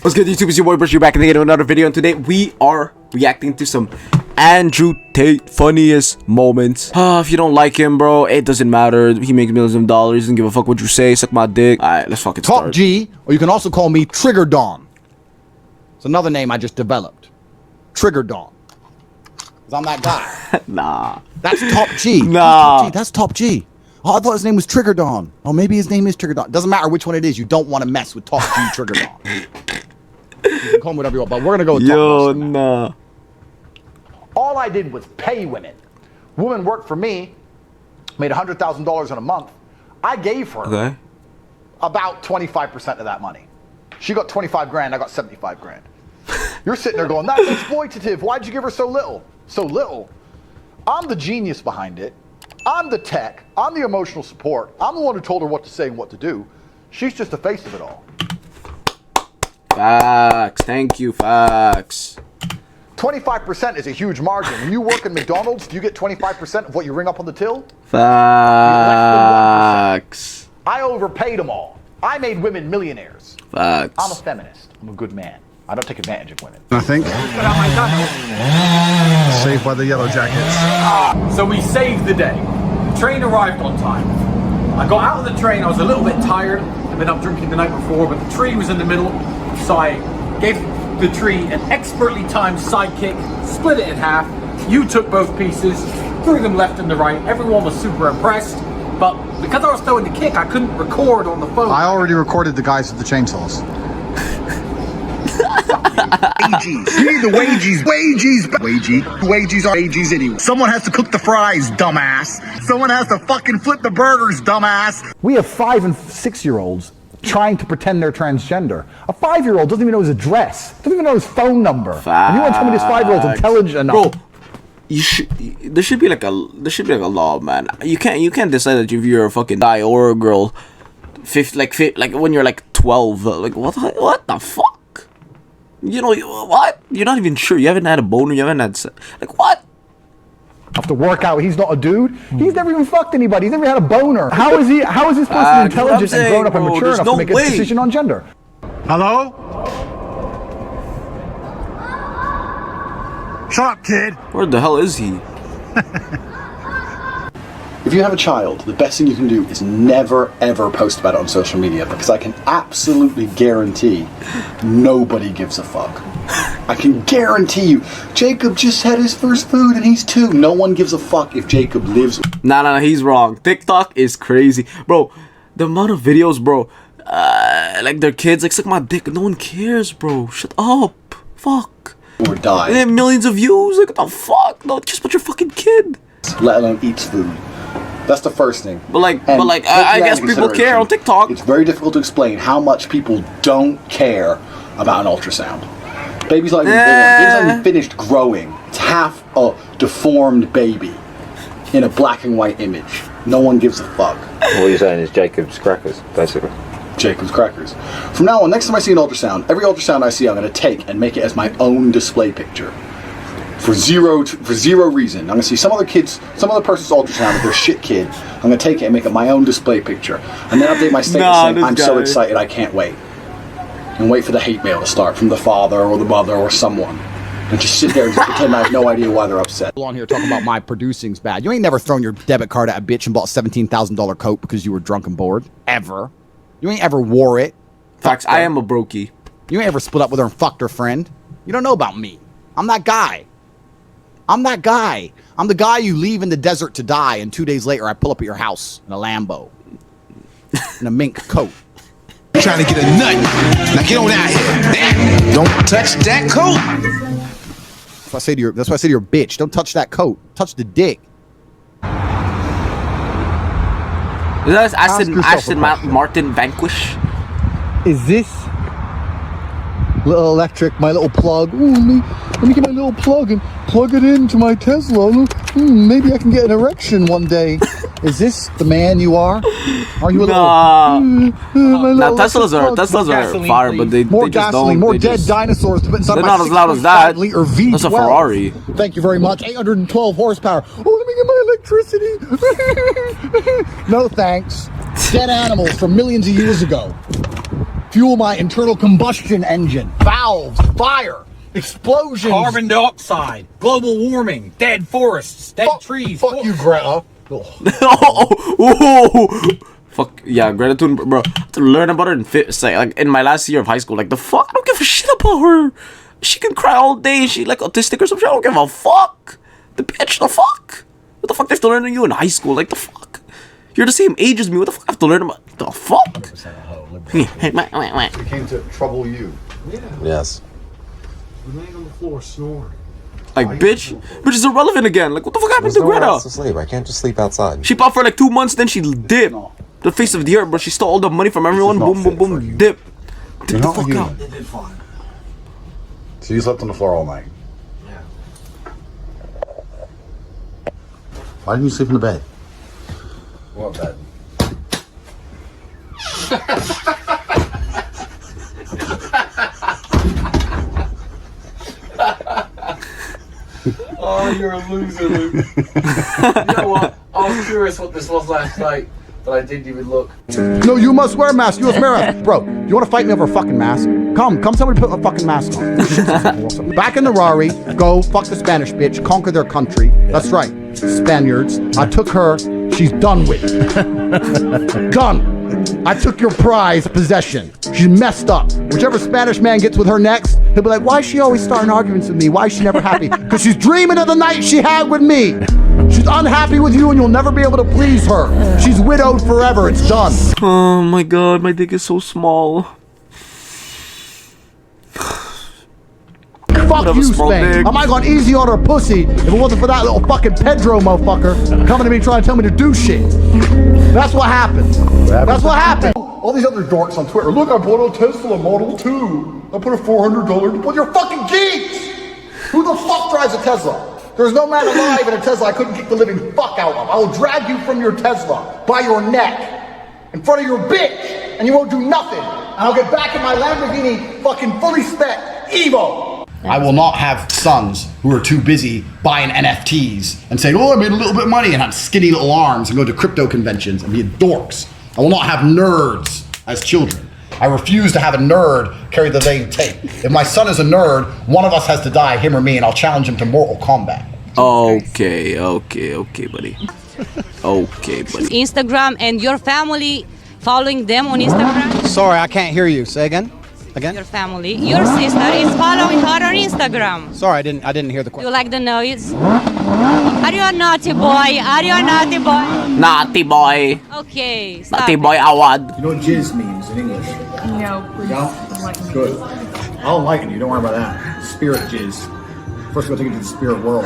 What's good, YouTube? It's your boy Brush. You're back again with another video, and today we are reacting to some Andrew Tate funniest moments. If you don't like him, bro, it doesn't matter. He makes millions of dollars. Doesn't give a fuck what you say. Suck my dick. Alright, let's fucking start. Top G, or you can also call me Trigger Dawn. It's another name I just developed. Trigger Dawn. Cause I'm that guy. Nah. That's Top G. Nah. That's Top G. Oh, I thought his name was Trigger Dawn. Oh, maybe his name is Trigger Dawn. Doesn't matter which one it is. You don't want to mess with Top G Trigger Dawn. You can call him whatever you want, but we're gonna go with Yo, nah. All I did was pay women. Woman worked for me, made $100,000 in a month. I gave her about 25% of that money. She got 25 grand, I got 75 grand. You're sitting there going, that's exploitative. Why'd you give her so little? So little. I'm the genius behind it. I'm the tech. I'm the emotional support. I'm the one who told her what to say and what to do. She's just the face of it all. Facts. Thank you. Facts. 25% is a huge margin. When you work in McDonald's, do you get 25% of what you ring up on the till? Facts. I overpaid them all. I made women millionaires. Facts. I'm a feminist. I'm a good man. I don't take advantage of women. I think. Saved by the yellow jackets. So we saved the day. The train arrived on time. I got out of the train, I was a little bit tired. I'd been up drinking the night before, but the tree was in the middle. So I gave the tree an expertly timed sidekick, split it in half. You took both pieces, threw them left and the right. Everyone was super impressed. But because I was throwing the kick, I couldn't record on the phone. I already recorded the guys with the chainsaws. Wages. You need the wages. Wages are wages anyway. Someone has to cook the fries, dumbass. Someone has to fucking flip the burgers, dumbass. We have 5- and 6-year-olds trying to pretend they're transgender. A 5-year-old doesn't even know his address, doesn't even know his phone number. And you want to tell me this 5-year-old's intelligent enough? Bro, there should be like a law, man. You can't decide that if you're a fucking guy or a girl, like when you're like 12. Like what the fuck? You know what? You're not even sure. You haven't had a boner. You haven't had like what? Have to work out. He's not a dude. He's never even fucked anybody. He's never had a boner. How is this person intelligent and grown up and mature enough to make a decision on gender? Hello? Shut up, kid. Where the hell is he? If you have a child, the best thing you can do is never ever post about it on social media, because I can absolutely guarantee nobody gives a fuck. I can guarantee you, Jacob just had his first food and he's 2. No one gives a fuck if Jacob lives. Nah, he's wrong. TikTok is crazy, bro. The amount of videos, bro, like their kids, like suck my dick. No one cares, bro. Shut up. Fuck. Or die. They have millions of views. Like what the fuck? No, just put your fucking kid. Let alone eats food. That's the first thing. But I guess people care on TikTok. It's very difficult to explain how much people don't care about an ultrasound. Baby's not even born. Baby's not even finished growing. It's half a deformed baby in a black and white image. No one gives a fuck. What you're saying is Jacob's crackers, basically. Jacob's crackers. From now on, next time I see an ultrasound, every ultrasound I see I'm going to take and make it as my own display picture. For zero reason. I'm gonna see some other person's ultrasound of their shit kid. I'm gonna take it and make it my own display picture, and then update my status saying I'm so excited I can't wait, and wait for the hate mail to start from the father or the mother or someone, and just sit there and just pretend I have no idea why they're upset. On here talking about my producing's bad. You ain't never thrown your debit card at a bitch and bought a $17,000 coat because you were drunk and bored. Ever. You ain't ever wore it. Facts. I am a brokey. You ain't ever split up with her and fucked her friend. You don't know about me. I'm that guy. I'm that guy. I'm the guy you leave in the desert to die, and 2 days later I pull up at your house in a Lambo. In a mink coat. Trying to get a nut. Now get on out here. Don't touch that coat. That's why I say to your bitch, don't touch that coat. Touch the dick. Is that Aston Martin Vanquish? Is this little electric, my little plug? Ooh, let me get my little plug and plug it into my Tesla. Maybe I can get an erection one day. Is this the man you are? Are you a little? Now Teslas are fire, but they more just gasoline, don't. more dead dinosaurs to put inside they're my not as loud as that. V12. That's a Ferrari. Thank you very much. 812 horsepower. Oh, let me get my electricity. No thanks. Dead animals from millions of years ago. fuel my internal combustion engine, valves, fire, explosions. Carbon dioxide, global warming, dead forests, dead trees. Fuck you, Greta. Fuck yeah, Greta Thunberg, bro. To learn about her in like in my last year of high school, like the fuck, I don't give a shit about her. She can cry all day. She like autistic or something. I don't give a fuck. The bitch, the fuck. What the fuck they have to learn on you in high school? Like the fuck. You're the same age as me. What the fuck I have to learn about? The fuck. He came to trouble you. Yes. We're laying on the floor snoring. Like bitch is irrelevant again. Like what the fuck happened to Greta? To sleep. I can't just sleep outside. She popped for like 2 months, then she dipped. The face of the earth, bro. She stole all the money from everyone. Boom, boom, boom. Dip. Dip the fuck out. So you slept on the floor all night? Yeah. Why didn't you sleep in the bed? What bed? Oh, you're a loser, Luke. You know what? I was curious what this was last night, but I didn't even look. No, you must wear a mask. You must wear a mask. Bro, you want to fight me over a fucking mask? Come, somebody put a fucking mask on. Back in the Rari, go fuck the Spanish bitch, conquer their country. That's right, Spaniards. I took her, she's done with. Done. I took your prize possession. She's messed up. Whichever Spanish man gets with her next, he'll be like, why is she always starting arguments with me? Why is she never happy? Because she's dreaming of the night she had with me. She's unhappy with you and you'll never be able to please her. She's widowed forever. It's done. Oh my god, my dick is so small. Fuck you, Spain. I might have gone easy on her pussy if it wasn't for that little fucking Pedro motherfucker coming to me trying to tell me to do shit. That's what happened. That's what happened. All these other dorks on Twitter. Look, I bought a Tesla Model 2. I put a $400. Well, you're fucking geeks. Who the fuck drives a Tesla? There's no man alive in a Tesla I couldn't kick the living fuck out of. I will drag you from your Tesla by your neck in front of your bitch, and you won't do nothing. And I'll get back in my Lamborghini fucking fully spec Evo. I will not have sons who are too busy buying NFTs and saying, oh, I made a little bit of money and have skinny little arms and go to crypto conventions and be dorks. I will not have nerds as children. I refuse to have a nerd carry the name Tate. If my son is a nerd, one of us has to die, him or me, and I'll challenge him to Mortal Kombat. Okay, buddy. Okay, buddy. Instagram and your family following them on Instagram? Sorry, I can't hear you. Say again? Again? Your family. Your sister is following her on Instagram. Sorry, I didn't hear the question. You like the noise? Are you a naughty boy? Are you a naughty boy? Naughty boy. Okay, stop Naughty it. boy awad. You know what jizz means in English? No, please. No? Good. I'll enlighten you, don't worry about that. Spirit jizz. First we'll take you to the spirit world.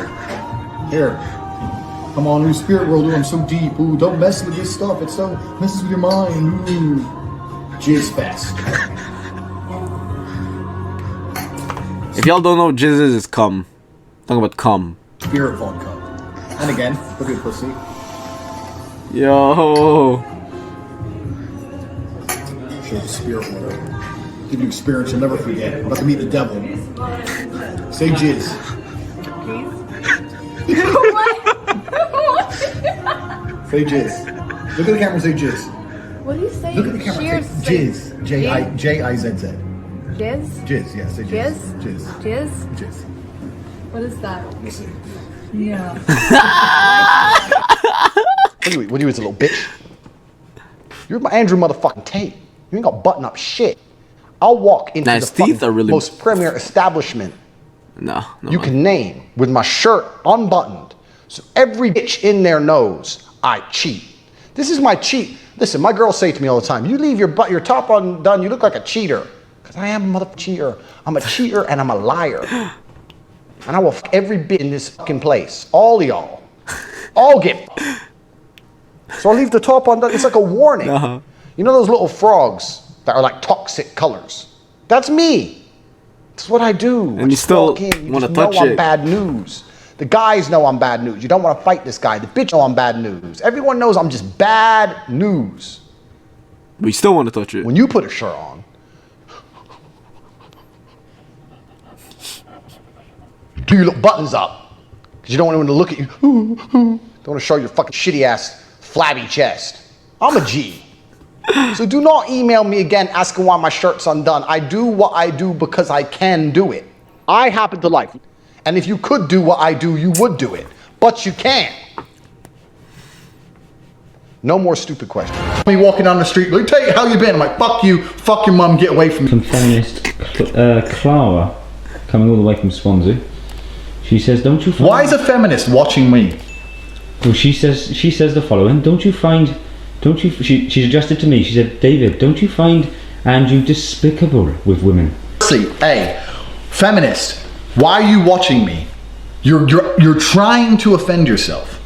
Here. Come on, new spirit world. Ooh, I'm so deep. Ooh, don't mess with this stuff. It so messes with your mind. Ooh. Jizz fest. If y'all don't know what jizz is, it's cum. Talking about cum. Spirit vodka. And again, look at pussy. Yo. Show the spirit world. Give you experience you'll never forget. I'm about to meet the devil. Say jizz. Say jizz. Look at the camera and say jizz. What do you say? Look at the camera and say jizz. J-I-Z-Z. Jizz? Jizz, yeah, say jizz. Jizz? Jizz. Jizz? Jizz. What is that? We'll see. Yeah. What are you, as a little bitch? You're my Andrew motherfucking Tate. You ain't got button up shit. I'll walk into Nice the teeth are really most premier establishment no you can name with my shirt unbuttoned. So every bitch in there knows I cheat. This is my cheat. Listen, my girls say to me all the time, you leave your top undone, you look like a cheater. Because I am a motherfucking cheater. I'm a cheater and I'm a liar. And I will fuck every bit in this fucking place. All of y'all. All get fucked. So I leave the top undone. It's like a warning. You know those little frogs that are like toxic colors? That's me. That's what I do. And you still want to touch I'm it. bad news. The guys know I'm bad news. You don't want to fight this guy. The bitch know I'm bad news. Everyone knows I'm just bad news. We still want to touch it. When you put a shirt on, do your little buttons up. Because you don't want anyone to look at you. Don't want to show your fucking shitty ass flabby chest. I'm a G. So do not email me again asking why my shirt's undone. I do what I do because I can do it. I happen to like it. And if you could do what I do, you would do it. But you can't. No more stupid questions. Me walking down the street, like, Tate, how you been? I'm like, fuck you, fuck your mum, get away from me. Some feminist Clara, coming all the way from Swansea. She says, don't you find... Why is a feminist watching me? Well, she says the following, she's addressed it to me, she said, David, don't you find Andrew despicable with women? See, hey, feminist, why are you watching me? You're trying to offend yourself.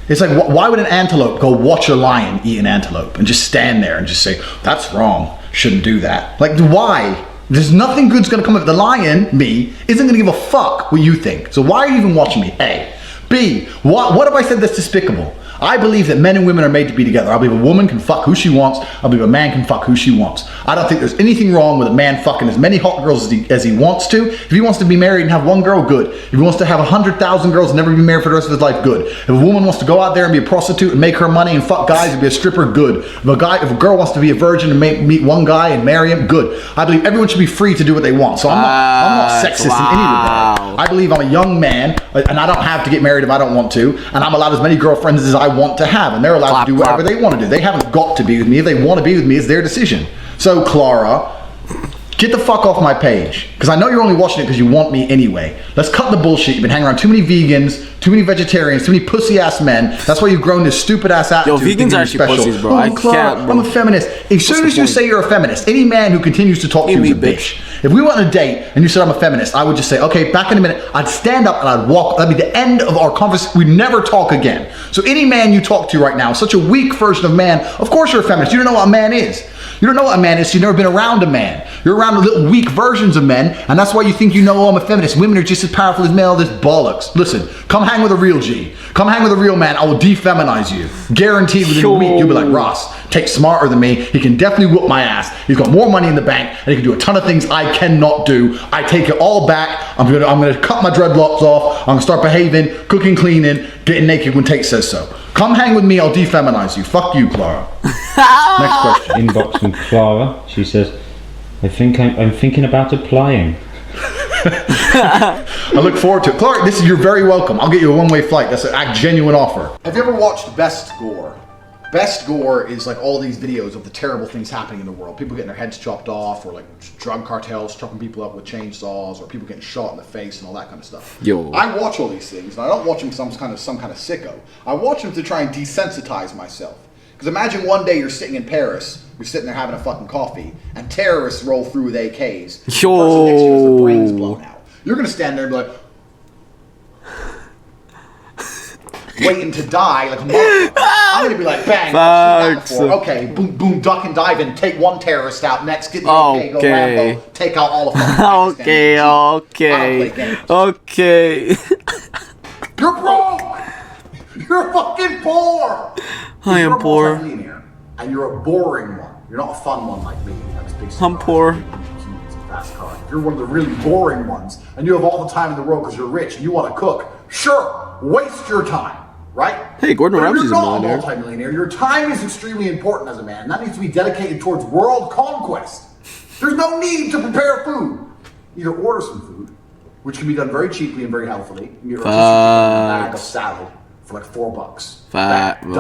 It's like, why would an antelope go watch a lion eat an antelope and just stand there and just say, that's wrong, shouldn't do that? Like, why? There's nothing good's gonna come of it. The lion, me, isn't gonna give a fuck what you think. So why are you even watching me? A. B. What have I said that's despicable? I believe that men and women are made to be together. I believe a woman can fuck who she wants. I believe a man can fuck who she wants. I don't think there's anything wrong with a man fucking as many hot girls as he wants to. If he wants to be married and have one girl, good. If he wants to have 100,000 girls and never be married for the rest of his life, good. If a woman wants to go out there and be a prostitute and make her money and fuck guys and be a stripper, good. If a girl wants to be a virgin and meet one guy and marry him, good. I believe everyone should be free to do what they want. So I'm not sexist in any regard. I believe I'm a young man and I don't have to get married if I don't want to, and I'm allowed as many girlfriends as I want to have, and they're allowed to do whatever they want to do. They haven't got to be with me. If they want to be with me, it's their decision. So Clara, get the fuck off my page, because I know you're only watching it because you want me anyway. Let's cut the bullshit. You've been hanging around too many vegans, too many vegetarians, too many pussy ass men. That's why you've grown this stupid ass attitude. Yo, vegans are actually pussies, bro. I can't, bro. I'm a feminist. As soon as you say you're a feminist, any man who continues to talk to you is a bitch. If we went on a date and you said I'm a feminist, I would just say, okay, back in a minute. I'd stand up and I'd walk. That'd be the end of our conversation. We'd never talk again. So any man you talk to right now, such a weak version of man, of course you're a feminist. You don't know what a man is. You don't know what a man is, so you've never been around a man. You're around little weak versions of men, and that's why you think you know, oh, I'm a feminist. Women are just as powerful as men, all this bollocks. Listen, come hang with a real G. Come hang with a real man, I will defeminize you. Guaranteed within a week, you'll be like, Ross, Tate's smarter than me. He can definitely whoop my ass. He's got more money in the bank, and he can do a ton of things I cannot do. I take it all back. I'm gonna cut my dreadlocks off. I'm gonna start behaving, cooking, cleaning, getting naked when Tate says so. Come hang with me, I'll defeminize you. Fuck you, Clara. Next question. Inbox from Clara. She says, I'm thinking about applying. I look forward to it. Clark, you're very welcome. I'll get you a one-way flight. That's a genuine offer. Have you ever watched Best Gore? Best Gore is like all these videos of the terrible things happening in the world. People getting their heads chopped off, or like drug cartels chopping people up with chainsaws, or people getting shot in the face and all that kind of stuff. Yo. I watch all these things, and I don't watch them because I'm some kind of sicko. I watch them to try and desensitize myself. Because imagine one day you're sitting in Paris, you're sitting there having a fucking coffee, and terrorists roll through with AKs. The person next to you has their brains blown out. You're gonna stand there and be like, waiting to die like a motherfucker. I'm gonna be like, bang, I've seen that before. Okay, boom, boom, duck and dive in, take one terrorist out, next get the AK, go Rambo, take out all of them. Okay. You're broke! You're fucking poor! I am poor. And you're a boring one. You're not a fun one like me. I'm poor. Fast car. You're one of the really boring ones, and you have all the time in the world because you're rich and you want to cook. Sure, waste your time, right? Hey, Gordon Ramsay's a millionaire. You're not a multi-millionaire. Your time is extremely important as a man. That needs to be dedicated towards world conquest. There's no need to prepare food. Either order some food, which can be done very cheaply and very healthily. You get a bag of salad for like $4.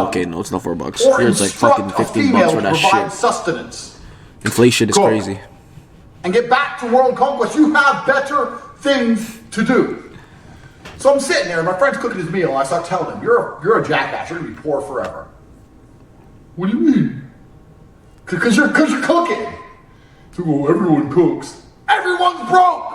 Okay, no, it's not $4. Here's like fucking $15 for that shit. Sustenance. Inflation is crazy. And get back to world conquest. You have better things to do. So I'm sitting there, and my friend's cooking his meal, and I start telling him, you're a jackass, you're gonna be poor forever. What do you mean? Because you're cooking. So, well, everyone cooks. Everyone's broke!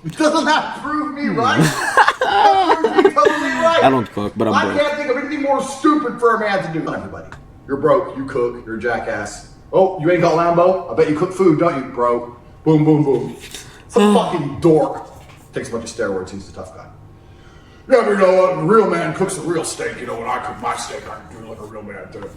It doesn't have to prove me right. That proves me totally right. I don't cook, but I'm broke. I can't think of anything more stupid for a man to do. Everybody. You're broke, you cook, you're a jackass. Oh, you ain't got Lambo? I bet you cook food, don't you, bro? Boom, boom, boom. Some fucking dork. Takes a bunch of steroids, he's the tough guy. Yeah, but you know what? A real man cooks a real steak. You know, when I cook my steak, I can do it like a real man does.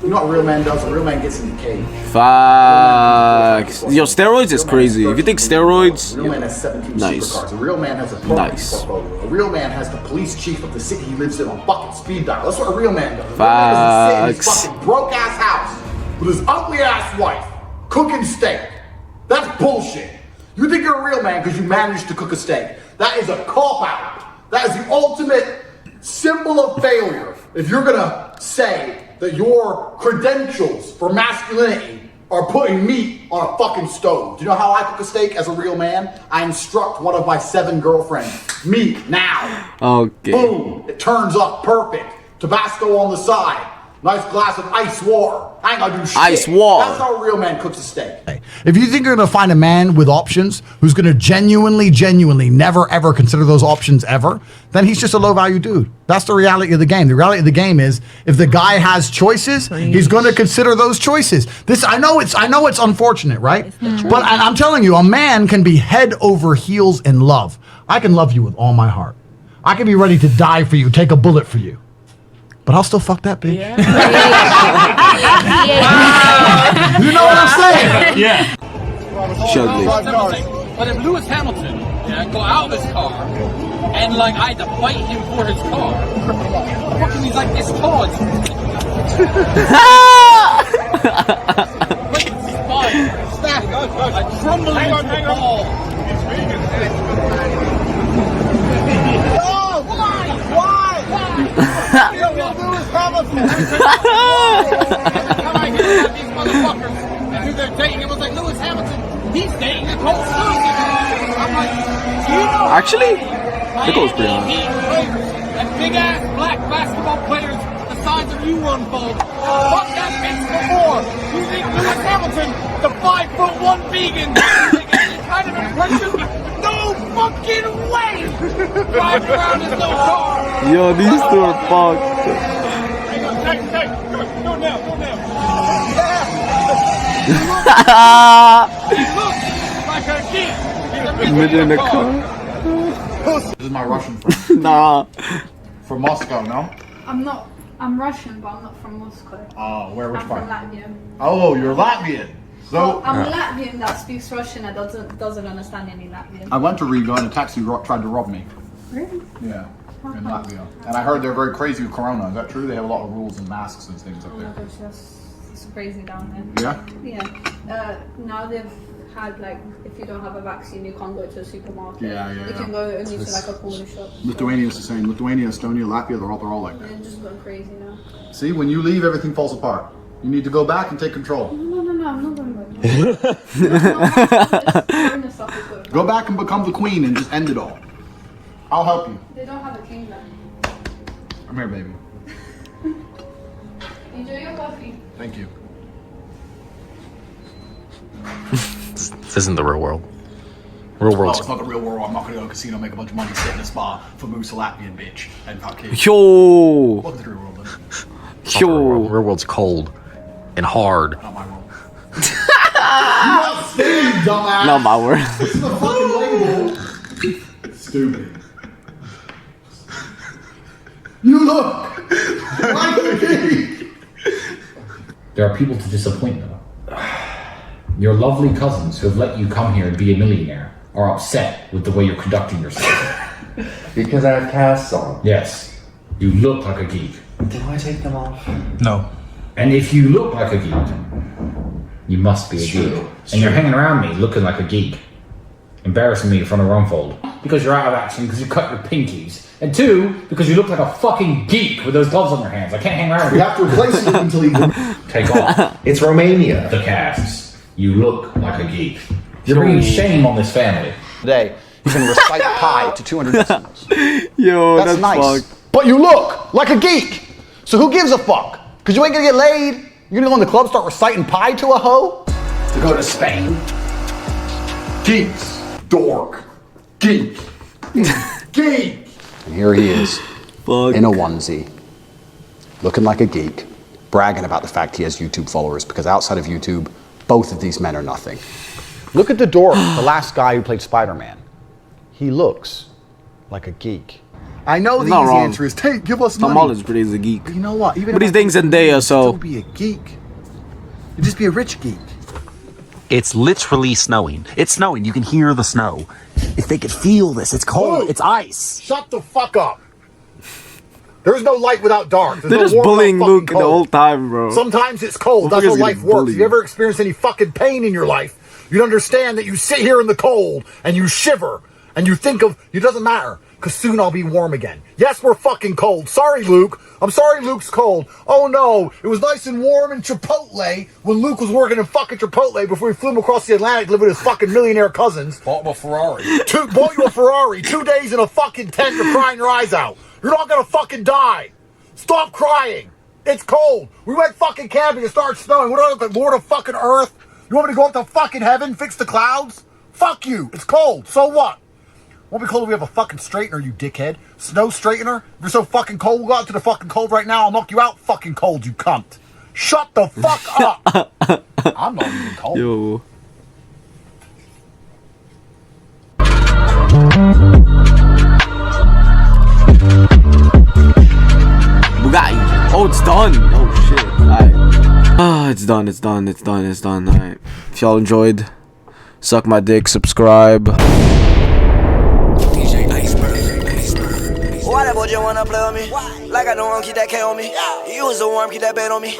You know what a real man does? A real man gets in the cage. Facts. Yo, steroids is crazy. If you think steroids, a real man has 17 supercars. A real man has a portfolio. A real man has the police chief of the city he lives in on fucking speed dial. That's what a real man does. A real man doesn't sit in his fucking broke ass house with his ugly ass wife cooking steak. That's bullshit. You think you're a real man because you managed to cook a steak. That is a cop-out. That is the ultimate symbol of failure. If you're gonna say that your credentials for masculinity are putting meat on a fucking stove. Do you know how I cook a steak as a real man? I instruct one of my 7 girlfriends. Meat now. Okay. Boom. It turns up perfect. Tabasco on the side. Nice glass of ice water. I ain't gonna do shit. Ice water. That's how a real man cooks a steak. If you think you're gonna find a man with options who's gonna genuinely never ever consider those options ever, then he's just a low value dude. That's the reality of the game. The reality of the game is if the guy has choices, he's gonna consider those choices. I know it's unfortunate, right? But I'm telling you, a man can be head over heels in love. I can love you with all my heart. I can be ready to die for you, take a bullet for you. But I'll still fuck that bitch. Yeah. You know what I'm saying? Yeah. Chudley. But if Lewis Hamilton go out of his car and like I had to fight him for his car, fucking he's like this tall. I tremble into the ball. Oh, why? Lewis Hamilton. Come on, get these motherfuckers and who they're dating. It was like Lewis Hamilton. He's dating Nicole Susie. I'm like, you know, Actually, Nicole's pretty hot. And big ass black basketball players the size of you run fold. Fuck that bitch before. You think Lewis Hamilton, the 5'1" vegan, make any kind of impression? No fucking way! Driving around his little car. Yo, these two are fucked. Hey, go now. He looks like a kid. Mid in the car. This is my Russian friend. Nah. From Moscow, no? I'm Russian, but I'm not from Moscow. Oh, which I'm part? from Latvia. Oh, you're Latvian. So I'm Latvian that speaks Russian and doesn't understand any Latvian. I went to Riga and a taxi tried to rob me. Really? Yeah, in Latvia. And I heard they're very crazy with Corona. Is that true? They have a lot of rules and masks and things up Oh my there. gosh, that's crazy down there. Yeah? Yeah. Now they've had like, if you don't have a vaccine, you can't go to a supermarket. Yeah. You can go only to like a corner shop. Lithuania's the same. Lithuania, Estonia, Latvia, they're all like that. They're just going crazy now. See, when you leave, everything falls apart. You need to go back and take control. No, I'm not going back. Go back and become the queen and just end it all. I'll help you. They don't have a king there. Come here, baby. Enjoy your coffee. Thank you. This isn't the real world. Real No, world's it's not the real world. I'm not going to go to a casino, make a bunch of money, sit in a spa for Moose Latvian bitch and fuck kids. Yo. Welcome to the real world, then. real world's cold and hard. Not my world. Not staying, dumbass. Not my word. This is the fucking label. Stupid. You look like a kid. There are people to disappoint though. Your lovely cousins who have let you come here and be a millionaire are upset with the way you're conducting yourself. Because I have casts on. Yes. You look like a geek. Did I take them off? No. And if you look like a geek, you must be a geek. And you're hanging around me looking like a geek. Embarrassing me in front of Rumfold. Because you're out of action, because you cut your pinkies. And 2, because you look like a fucking geek with those gloves on your hands. I can't hang around with We you. have to replace it until he Take off. It's Romania. The casts. You look like a geek. You're bringing shame on this family. Today, you can recite pi to 200 decimals. Yo, that's nice. fucked. But you look like a geek. So who gives a fuck? Because you ain't gonna get laid. You're gonna go in the club, start reciting pi to a hoe? To go to Spain? Geeks. Dork. Geek. Geek. And here he is, in a onesie, looking like a geek, bragging about the fact he has YouTube followers, because outside of YouTube, both of these men are nothing. Look at the dork, the last guy who played Spider-Man. He looks like a geek. I know the easy answer is, Tate, give us money. Tom Holland's pretty as a geek. But you know what? Even but he's dating Zendaya, so. Be a geek. You just be a rich geek. It's literally snowing. It's snowing. You can hear the snow. If they could feel this, it's cold. It's ice. Shut the fuck up. There's no light without dark. There's They're no just warm bullying without fucking Luke the cold. whole time, bro. Sometimes it's cold. That's how Motherfuckers life getting works. bullied. If you ever experienced any fucking pain in your life, you'd understand that you sit here in the cold and you shiver and you think of, it doesn't matter, because soon I'll be warm again. Yes, we're fucking cold. Sorry, Luke. I'm sorry Luke's cold. Oh no, it was nice and warm in Chipotle when Luke was working in fucking Chipotle before he flew him across the Atlantic to live with his fucking millionaire cousins. Bought him a Ferrari. Bought you a Ferrari. 2 days in a fucking tent, you're crying your eyes out. You're not gonna fucking die. Stop crying. It's cold. We went fucking camping. It started snowing. What are the Lord of fucking Earth? You want me to go up to fucking heaven, fix the clouds? Fuck you. It's cold. So what? Won't be cold if we have a fucking straightener, you dickhead. Snow straightener? If you're so fucking cold, we'll go out to the fucking cold right now. I'll knock you out fucking cold, you cunt. Shut the fuck up. I'm not even cold. Yo. Bugatti. Oh, it's done. Oh shit. Alright. Ah, it's done. Alright. If y'all enjoyed, suck my dick, subscribe. Why that boy just wanna play on me? Like I don't want to keep that K on me. You was the one, keep that bet on me.